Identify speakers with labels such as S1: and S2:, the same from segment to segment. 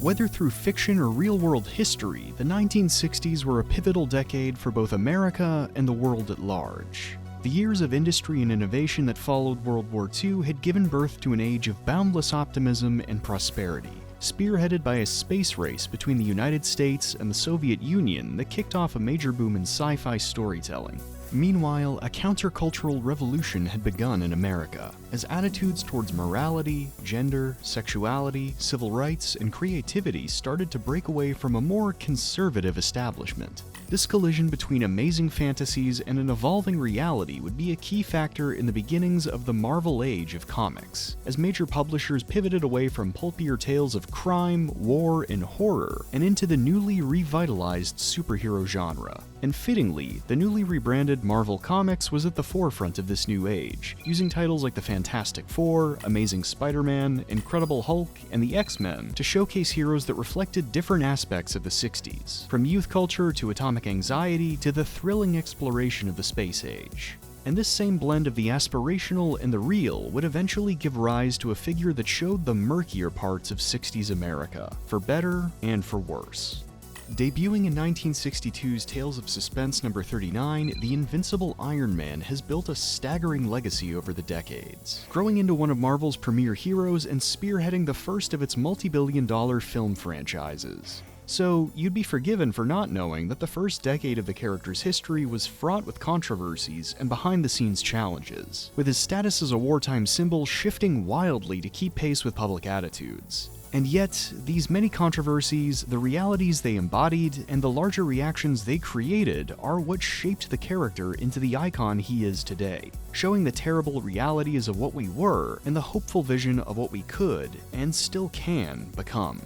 S1: Whether through fiction or real-world history, the 1960s were a pivotal decade for both America and the world at large. The years of industry and innovation that followed World War II had given birth to an age of boundless optimism and prosperity, spearheaded by a space race between the United States and the Soviet Union that kicked off a major boom in sci-fi storytelling. Meanwhile, a countercultural revolution had begun in America, as attitudes towards morality, gender, sexuality, civil rights, and creativity started to break away from a more conservative establishment. This collision between amazing fantasies and an evolving reality would be a key factor in the beginnings of the Marvel Age of comics, as major publishers pivoted away from pulpier tales of crime, war, and horror, and into the newly revitalized superhero genre. And fittingly, the newly rebranded Marvel Comics was at the forefront of this new age, using titles like the Fantastic Four, Amazing Spider-Man, Incredible Hulk, and the X-Men to showcase heroes that reflected different aspects of the 60s, from youth culture to atomic anxiety to the thrilling exploration of the space age. And this same blend of the aspirational and the real would eventually give rise to a figure that showed the murkier parts of 60s America, for better and for worse. Debuting in 1962's Tales of Suspense number 39, the invincible Iron Man has built a staggering legacy over the decades, growing into one of Marvel's premier heroes and spearheading the first of its multi-billion-dollar film franchises. So, you'd be forgiven for not knowing that the first decade of the character's history was fraught with controversies and behind-the-scenes challenges, with his status as a wartime symbol shifting wildly to keep pace with public attitudes. And yet, these many controversies, the realities they embodied, and the larger reactions they created are what shaped the character into the icon he is today, showing the terrible realities of what we were and the hopeful vision of what we could, and still can, become.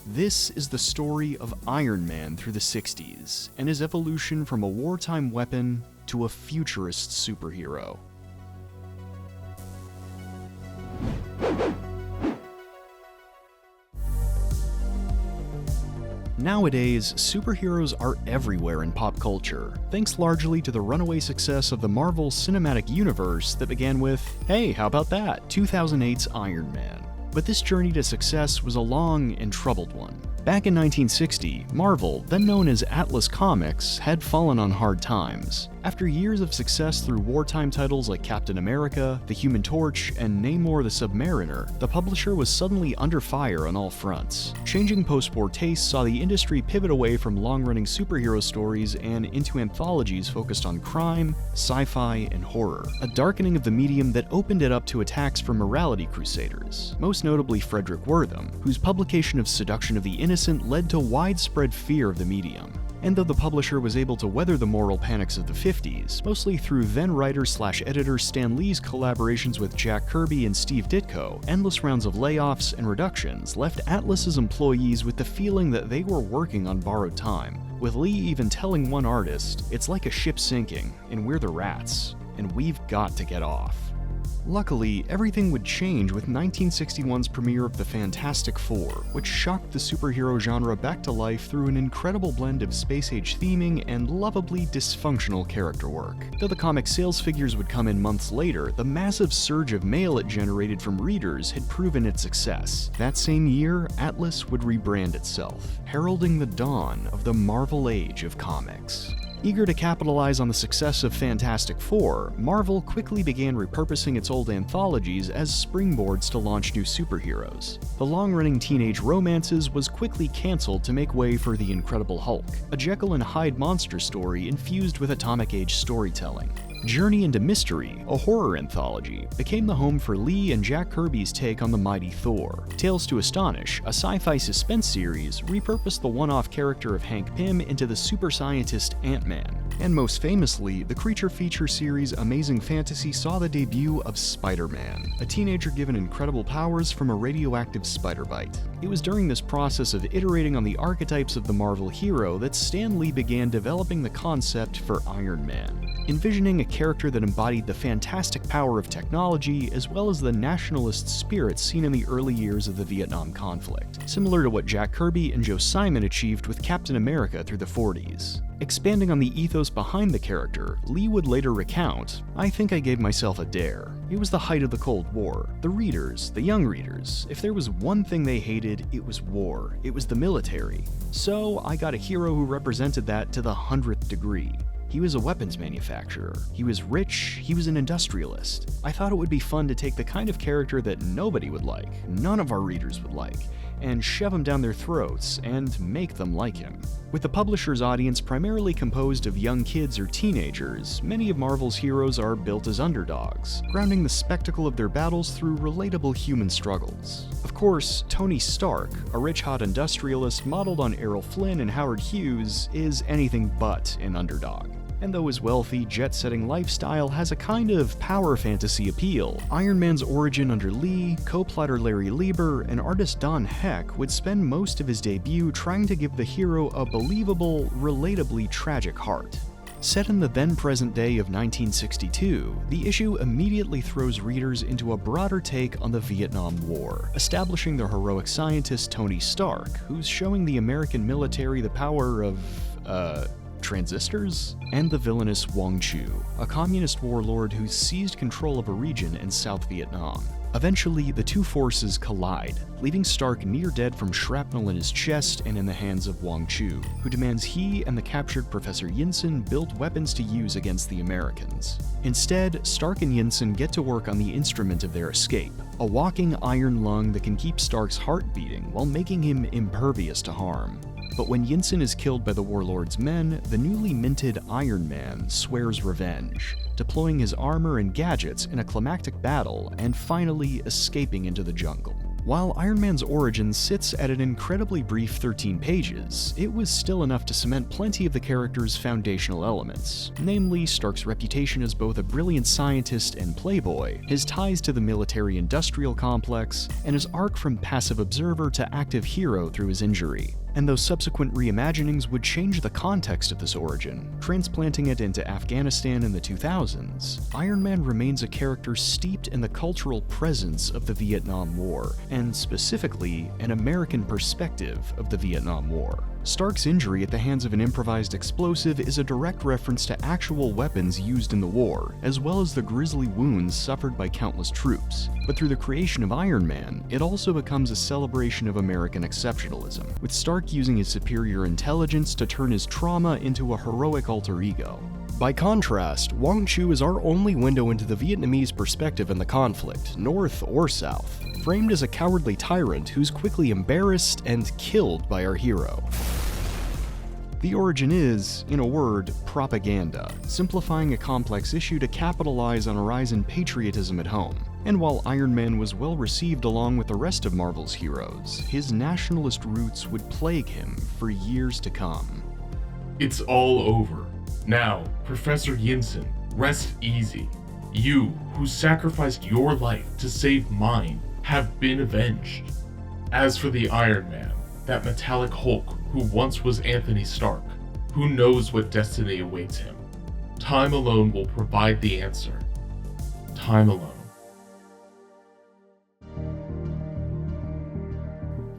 S1: This is the story of Iron Man through the 60s, and his evolution from a wartime weapon to a futurist superhero. Nowadays, superheroes are everywhere in pop culture, thanks largely to the runaway success of the Marvel Cinematic Universe that began with, hey, how about that, 2008's Iron Man. But this journey to success was a long and troubled one. Back in 1960, Marvel, then known as Atlas Comics, had fallen on hard times. After years of success through wartime titles like Captain America, The Human Torch, and Namor the Submariner, the publisher was suddenly under fire on all fronts. Changing post-war tastes saw the industry pivot away from long-running superhero stories and into anthologies focused on crime, sci-fi, and horror, a darkening of the medium that opened it up to attacks from morality crusaders, most notably Frederick Wertham, whose publication of Seduction of the Innocent led to widespread fear of the medium. And though the publisher was able to weather the moral panics of the 50s, mostly through then-writer/editor Stan Lee's collaborations with Jack Kirby and Steve Ditko, endless rounds of layoffs and reductions left Atlas's employees with the feeling that they were working on borrowed time, with Lee even telling one artist, "It's like a ship sinking, and we're the rats, and we've got to get off." Luckily, everything would change with 1961's premiere of the Fantastic Four, which shocked the superhero genre back to life through an incredible blend of space-age theming and lovably dysfunctional character work. Though the comic sales figures would come in months later, the massive surge of mail it generated from readers had proven its success. That same year, Atlas would rebrand itself, heralding the dawn of the Marvel Age of comics. Eager to capitalize on the success of Fantastic Four, Marvel quickly began repurposing its old anthologies as springboards to launch new superheroes. The long-running teenage romances was quickly cancelled to make way for The Incredible Hulk, a Jekyll and Hyde monster story infused with atomic age storytelling. Journey into Mystery, a horror anthology, became the home for Lee and Jack Kirby's take on the mighty Thor. Tales to Astonish, a sci-fi suspense series, repurposed the one-off character of Hank Pym into the super scientist Ant-Man. And most famously, the creature feature series Amazing Fantasy saw the debut of Spider-Man, a teenager given incredible powers from a radioactive spider bite. It was during this process of iterating on the archetypes of the Marvel hero that Stan Lee began developing the concept for Iron Man, envisioning a character that embodied the fantastic power of technology as well as the nationalist spirit seen in the early years of the Vietnam conflict, similar to what Jack Kirby and Joe Simon achieved with Captain America through the 40s. Expanding on the ethos behind the character, Lee would later recount, "I think I gave myself a dare. It was the height of the Cold War. The readers, the young readers, if there was one thing they hated, it was war. It was the military. So I got a hero who represented that to the 100th degree. He was a weapons manufacturer. He was rich. He was an industrialist. I thought it would be fun to take the kind of character that nobody would like, none of our readers would like, and shove him down their throats and make them like him." With the publisher's audience primarily composed of young kids or teenagers, many of Marvel's heroes are built as underdogs, grounding the spectacle of their battles through relatable human struggles. Of course, Tony Stark, a rich-hot industrialist modeled on Errol Flynn and Howard Hughes, is anything but an underdog. And though his wealthy, jet-setting lifestyle has a kind of power fantasy appeal, Iron Man's origin under Lee, co-plotter Larry Lieber, and artist Don Heck would spend most of his debut trying to give the hero a believable, relatably tragic heart. Set in the then-present day of 1962, the issue immediately throws readers into a broader take on the Vietnam War, establishing the heroic scientist Tony Stark, who's showing the American military the power of, transistors? And the villainous Wang Chu, a communist warlord who's seized control of a region in South Vietnam. Eventually, the two forces collide, leaving Stark near dead from shrapnel in his chest and in the hands of Wang Chu, who demands he and the captured Professor Yinsen build weapons to use against the Americans. Instead, Stark and Yinsen get to work on the instrument of their escape, a walking iron lung that can keep Stark's heart beating while making him impervious to harm. But when Yinsen is killed by the warlord's men, the newly minted Iron Man swears revenge, deploying his armor and gadgets in a climactic battle and finally escaping into the jungle. While Iron Man's origin sits at an incredibly brief 13 pages, it was still enough to cement plenty of the character's foundational elements, namely Stark's reputation as both a brilliant scientist and playboy, his ties to the military-industrial complex, and his arc from passive observer to active hero through his injury. And though subsequent reimaginings would change the context of this origin, transplanting it into Afghanistan in the 2000s, Iron Man remains a character steeped in the cultural presence of the Vietnam War, and specifically, an American perspective of the Vietnam War. Stark's injury at the hands of an improvised explosive is a direct reference to actual weapons used in the war, as well as the grisly wounds suffered by countless troops. But through the creation of Iron Man, it also becomes a celebration of American exceptionalism, with Stark using his superior intelligence to turn his trauma into a heroic alter ego. By contrast, Wang Chu is our only window into the Vietnamese perspective in the conflict, north or south, framed as a cowardly tyrant who's quickly embarrassed and killed by our hero. The origin is, in a word, propaganda, simplifying a complex issue to capitalize on a rise in patriotism at home. And while Iron Man was well received along with the rest of Marvel's heroes, his nationalist roots would plague him for years to come.
S2: It's all over. Now, Professor Yinsen, rest easy. You, who sacrificed your life to save mine, have been avenged. As for the Iron Man, that metallic Hulk who once was Anthony Stark, who knows what destiny awaits him? Time alone will provide the answer. Time alone.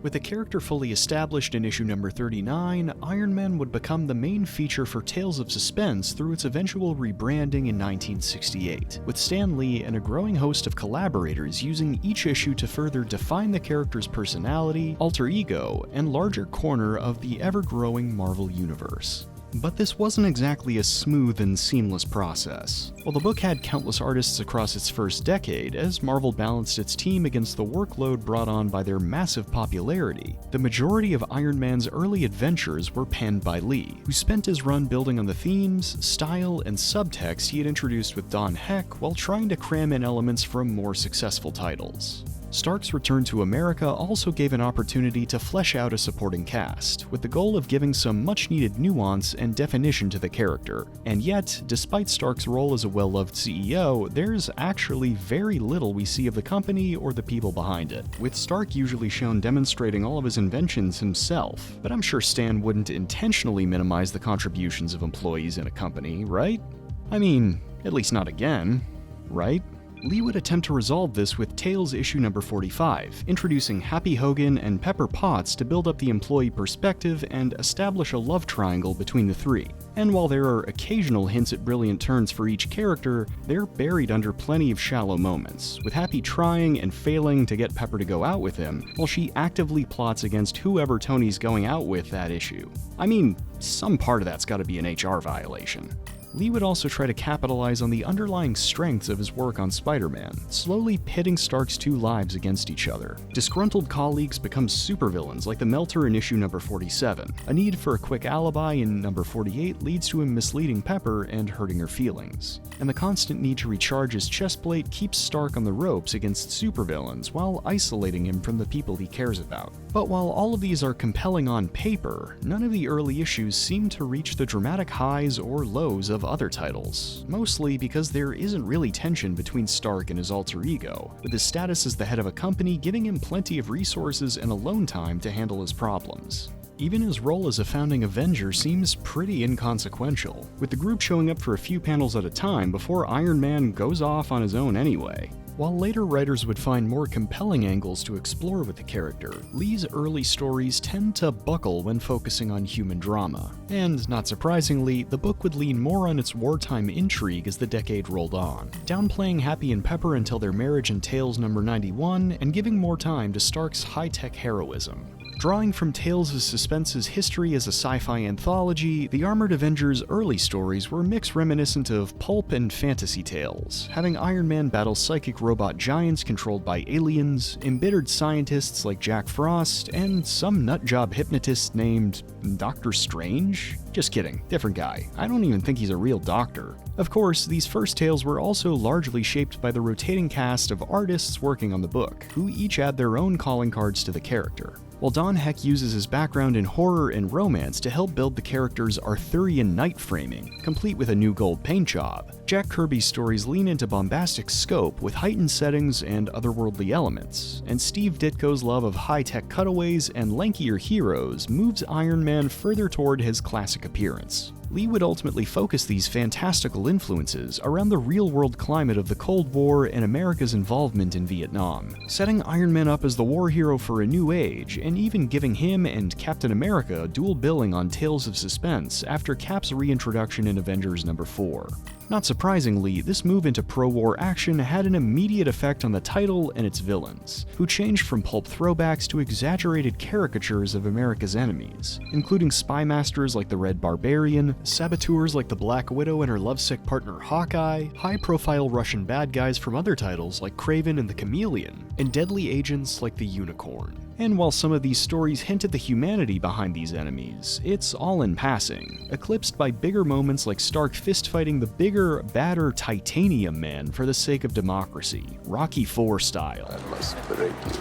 S1: With the character fully established in issue number 39, Iron Man would become the main feature for Tales of Suspense through its eventual rebranding in 1968, with Stan Lee and a growing host of collaborators using each issue to further define the character's personality, alter ego, and larger corner of the ever-growing Marvel Universe. But this wasn't exactly a smooth and seamless process. While the book had countless artists across its first decade, as Marvel balanced its team against the workload brought on by their massive popularity, the majority of Iron Man's early adventures were penned by Lee, who spent his run building on the themes, style, and subtext he had introduced with Don Heck while trying to cram in elements from more successful titles. Stark's return to America also gave an opportunity to flesh out a supporting cast, with the goal of giving some much-needed nuance and definition to the character. And yet, despite Stark's role as a well-loved CEO, there's actually very little we see of the company or the people behind it, with Stark usually shown demonstrating all of his inventions himself. But I'm sure Stan wouldn't intentionally minimize the contributions of employees in a company, right? I mean, At least not again, right? Lee would attempt to resolve this with Tales issue number 45, introducing Happy Hogan and Pepper Potts to build up the employee perspective and establish a love triangle between the three. And while there are occasional hints at brilliant turns for each character, they're buried under plenty of shallow moments, with Happy trying and failing to get Pepper to go out with him, while she actively plots against whoever Tony's going out with that issue. I mean, some part of that's gotta be an HR violation. Lee would also try to capitalize on the underlying strengths of his work on Spider-Man, slowly pitting Stark's two lives against each other. Disgruntled colleagues become supervillains like the Melter in issue number 47. A need for a quick alibi in number 48 leads to him misleading Pepper and hurting her feelings. And the constant need to recharge his chest plate keeps Stark on the ropes against supervillains while isolating him from the people he cares about. But while all of these are compelling on paper, none of the early issues seem to reach the dramatic highs or lows of other titles, mostly because there isn't really tension between Stark and his alter ego, with his status as the head of a company giving him plenty of resources and alone time to handle his problems. Even his role as a founding Avenger seems pretty inconsequential, with the group showing up for a few panels at a time before Iron Man goes off on his own anyway. While later writers would find more compelling angles to explore with the character, Lee's early stories tend to buckle when focusing on human drama. And, not surprisingly, the book would lean more on its wartime intrigue as the decade rolled on, downplaying Happy and Pepper until their marriage in Tales number 91, and giving more time to Stark's high-tech heroism. Drawing from Tales of Suspense's history as a sci-fi anthology, the Armored Avengers' early stories were mixed reminiscent of pulp and fantasy tales, having Iron Man battle psychic robot giants controlled by aliens, embittered scientists like Jack Frost, and some nutjob hypnotist named Dr. Strange? Just kidding, different guy. I don't even think he's a real doctor. Of course, these first tales were also largely shaped by the rotating cast of artists working on the book, who each add their own calling cards to the character. While Don Heck uses his background in horror and romance to help build the character's Arthurian night framing, complete with a new gold paint job, Jack Kirby's stories lean into bombastic scope with heightened settings and otherworldly elements, and Steve Ditko's love of high-tech cutaways and lankier heroes moves Iron Man further toward his classic appearance. Lee would ultimately focus these fantastical influences around the real-world climate of the Cold War and America's involvement in Vietnam, setting Iron Man up as the war hero for a new age, and even giving him and Captain America dual billing on Tales of Suspense after Cap's reintroduction in Avengers number 4. Not surprisingly, this move into pro-war action had an immediate effect on the title and its villains, who changed from pulp throwbacks to exaggerated caricatures of America's enemies, including spy masters like the Red Barbarian, saboteurs like the Black Widow and her lovesick partner Hawkeye, high-profile Russian bad guys from other titles like Kraven and the Chameleon, and deadly agents like the Unicorn. And while some of these stories hint at the humanity behind these enemies, it's all in passing, eclipsed by bigger moments like Stark fist-fighting the bigger, badder Titanium Man for the sake of democracy, Rocky IV style.
S3: I must break you.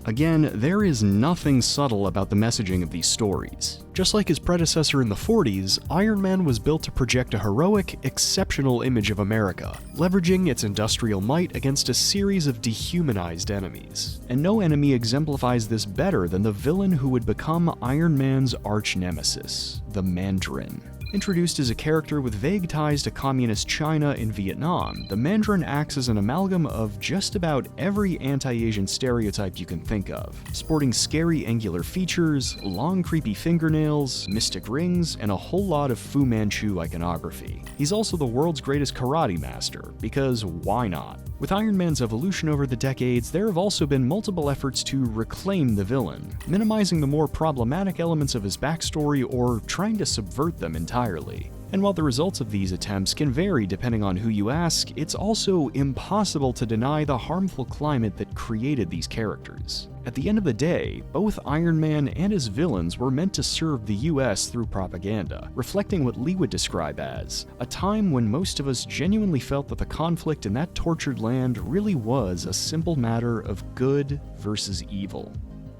S1: Again, there is nothing subtle about the messaging of these stories. Just like his predecessor in the 40s, Iron Man was built to project a heroic, exceptional image of America, leveraging its industrial might against a series of dehumanized enemies. And no enemy exemplifies this better than the villain who would become Iron Man's arch-nemesis, the Mandarin. Introduced as a character with vague ties to communist China and Vietnam, the Mandarin acts as an amalgam of just about every anti-Asian stereotype you can think of, sporting scary angular features, long creepy fingernails, mystic rings, and a whole lot of Fu Manchu iconography. He's also the world's greatest karate master, because why not? With Iron Man's evolution over the decades, there have also been multiple efforts to reclaim the villain, minimizing the more problematic elements of his backstory or trying to subvert them entirely. And while the results of these attempts can vary depending on who you ask, it's also impossible to deny the harmful climate that created these characters. At the end of the day, both Iron Man and his villains were meant to serve the US through propaganda, reflecting what Lee would describe as a time when most of us genuinely felt that the conflict in that tortured land really was a simple matter of good versus evil.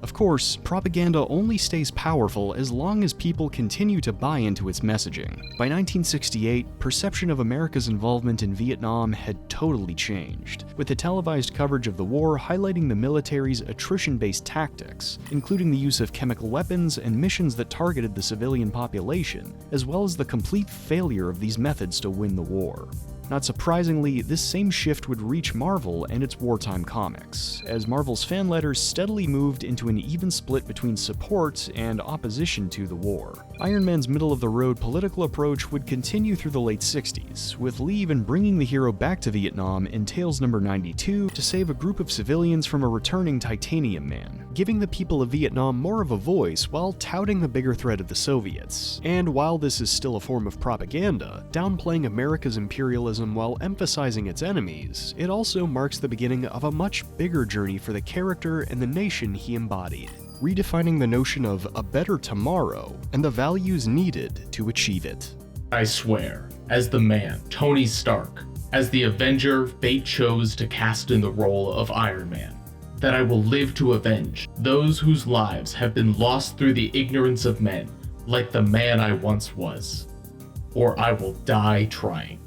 S1: Of course, propaganda only stays powerful as long as people continue to buy into its messaging. By 1968, perception of America's involvement in Vietnam had totally changed, with the televised coverage of the war highlighting the military's attrition-based tactics, including the use of chemical weapons and missions that targeted the civilian population, as well as the complete failure of these methods to win the war. Not surprisingly, this same shift would reach Marvel and its wartime comics, as Marvel's fan letters steadily moved into an even split between support and opposition to the war. Iron Man's middle-of-the-road political approach would continue through the late 60s, with Lee even bringing the hero back to Vietnam in Tales number 92 to save a group of civilians from a returning Titanium Man, giving the people of Vietnam more of a voice while touting the bigger threat of the Soviets. And while this is still a form of propaganda, downplaying America's imperialism while emphasizing its enemies, it also marks the beginning of a much bigger journey for the character and the nation he embodied, redefining the notion of a better tomorrow and the values needed to achieve it.
S2: I swear, as the man, Tony Stark, as the Avenger fate chose to cast in the role of Iron Man, that I will live to avenge those whose lives have been lost through the ignorance of men, like the man I once was, or I will die trying.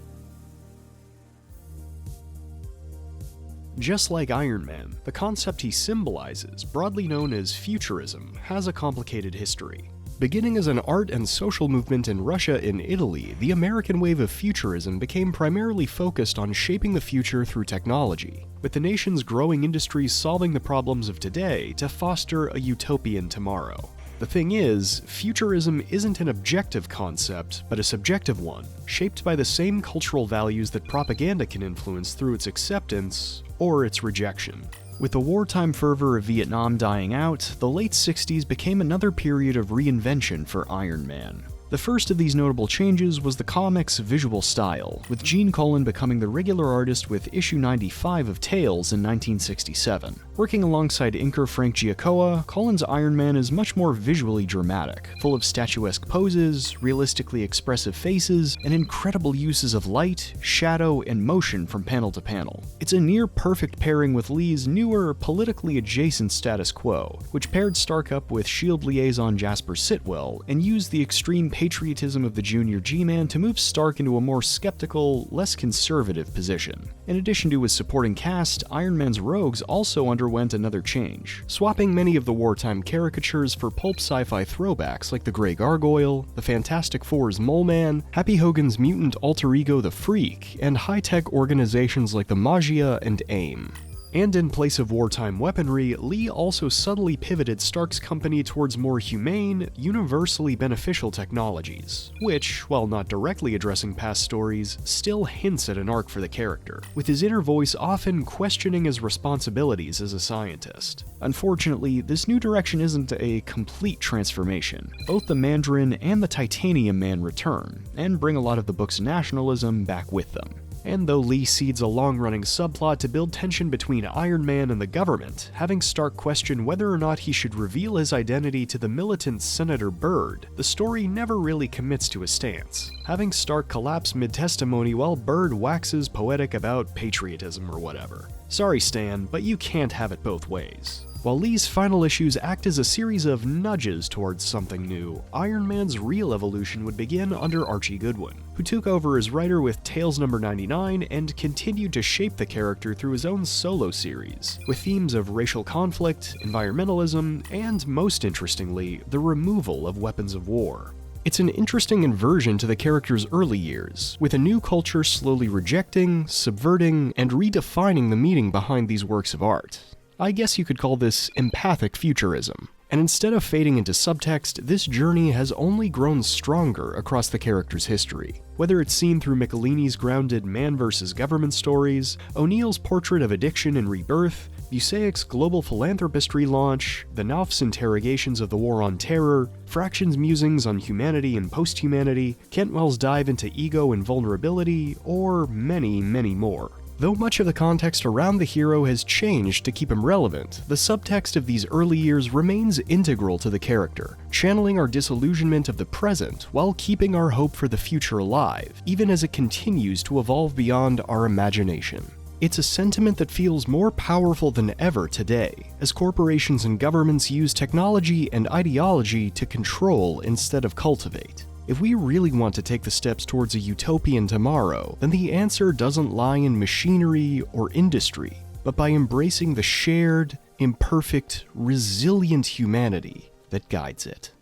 S1: Just like Iron Man, the concept he symbolizes, broadly known as futurism, has a complicated history. Beginning as an art and social movement in Russia and Italy, the American wave of futurism became primarily focused on shaping the future through technology, with the nation's growing industries solving the problems of today to foster a utopian tomorrow. The thing is, futurism isn't an objective concept, but a subjective one, shaped by the same cultural values that propaganda can influence through its acceptance or its rejection. With the wartime fervor of Vietnam dying out, the late 60s became another period of reinvention for Iron Man. The first of these notable changes was the comic's visual style, with Gene Colan becoming the regular artist with issue 95 of Tales in 1967. Working alongside inker Frank Giacoa, Colan's Iron Man is much more visually dramatic, full of statuesque poses, realistically expressive faces, and incredible uses of light, shadow, and motion from panel to panel. It's a near-perfect pairing with Lee's newer, politically adjacent status quo, which paired Stark up with S.H.I.E.L.D. liaison Jasper Sitwell and used the extreme patriotism of the Junior G-Man to move Stark into a more skeptical, less conservative position. In addition to his supporting cast, Iron Man's rogues also underwent another change, swapping many of the wartime caricatures for pulp sci-fi throwbacks like the Grey Gargoyle, the Fantastic Four's Mole Man, Happy Hogan's mutant alter ego the Freak, and high-tech organizations like the Magia and AIM. And in place of wartime weaponry, Lee also subtly pivoted Stark's company towards more humane, universally beneficial technologies, which, while not directly addressing past stories, still hints at an arc for the character, with his inner voice often questioning his responsibilities as a scientist. Unfortunately, this new direction isn't a complete transformation. Both the Mandarin and the Titanium Man return, and bring a lot of the book's nationalism back with them. And though Lee seeds a long-running subplot to build tension between Iron Man and the government, having Stark question whether or not he should reveal his identity to the militant Senator Byrd, the story never really commits to a stance, having Stark collapse mid-testimony while Byrd waxes poetic about patriotism or whatever. Sorry Stan, but you can't have it both ways. While Lee's final issues act as a series of nudges towards something new, Iron Man's real evolution would begin under Archie Goodwin, who took over as writer with Tales number 99 and continued to shape the character through his own solo series, with themes of racial conflict, environmentalism, and, most interestingly, the removal of weapons of war. It's an interesting inversion to the character's early years, with a new culture slowly rejecting, subverting, and redefining the meaning behind these works of art. I guess you could call this empathic futurism. And instead of fading into subtext, this journey has only grown stronger across the character's history. Whether it's seen through Michelini's grounded man versus government stories, O'Neill's portrait of addiction and rebirth, Busiek's global philanthropist relaunch, the Knopf's interrogations of the War on Terror, Fraction's musings on humanity and post-humanity, Cantwell's dive into ego and vulnerability, or many, many more. Though much of the context around the hero has changed to keep him relevant, the subtext of these early years remains integral to the character, channeling our disillusionment of the present while keeping our hope for the future alive, even as it continues to evolve beyond our imagination. It's a sentiment that feels more powerful than ever today, as corporations and governments use technology and ideology to control instead of cultivate. If we really want to take the steps towards a utopian tomorrow, then the answer doesn't lie in machinery or industry, but by embracing the shared, imperfect, resilient humanity that guides it.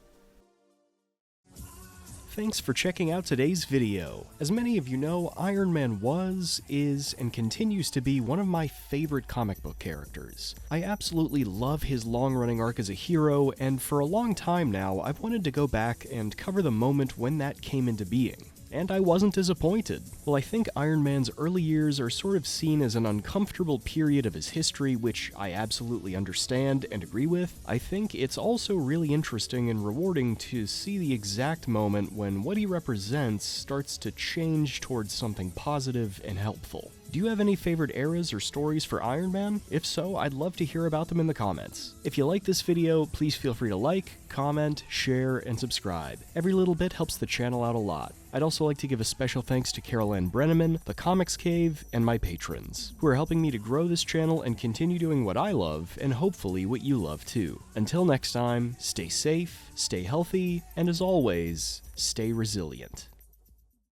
S1: Thanks for checking out today's video. As many of you know, Iron Man was, is, and continues to be one of my favorite comic book characters. I absolutely love his long-running arc as a hero, and for a long time now, I've wanted to go back and cover the moment when that came into being. And I wasn't disappointed. While I think Iron Man's early years are sort of seen as an uncomfortable period of his history, which I absolutely understand and agree with, I think it's also really interesting and rewarding to see the exact moment when what he represents starts to change towards something positive and helpful. Do you have any favorite eras or stories for Iron Man? If so, I'd love to hear about them in the comments. If you like this video, please feel free to like, comment, share, and subscribe. Every little bit helps the channel out a lot. I'd also like to give a special thanks to Carol Ann Brenneman, The Comics Cave, and my patrons, who are helping me to grow this channel and continue doing what I love, and hopefully what you love too. Until next time, stay safe, stay healthy, and as always, stay resilient.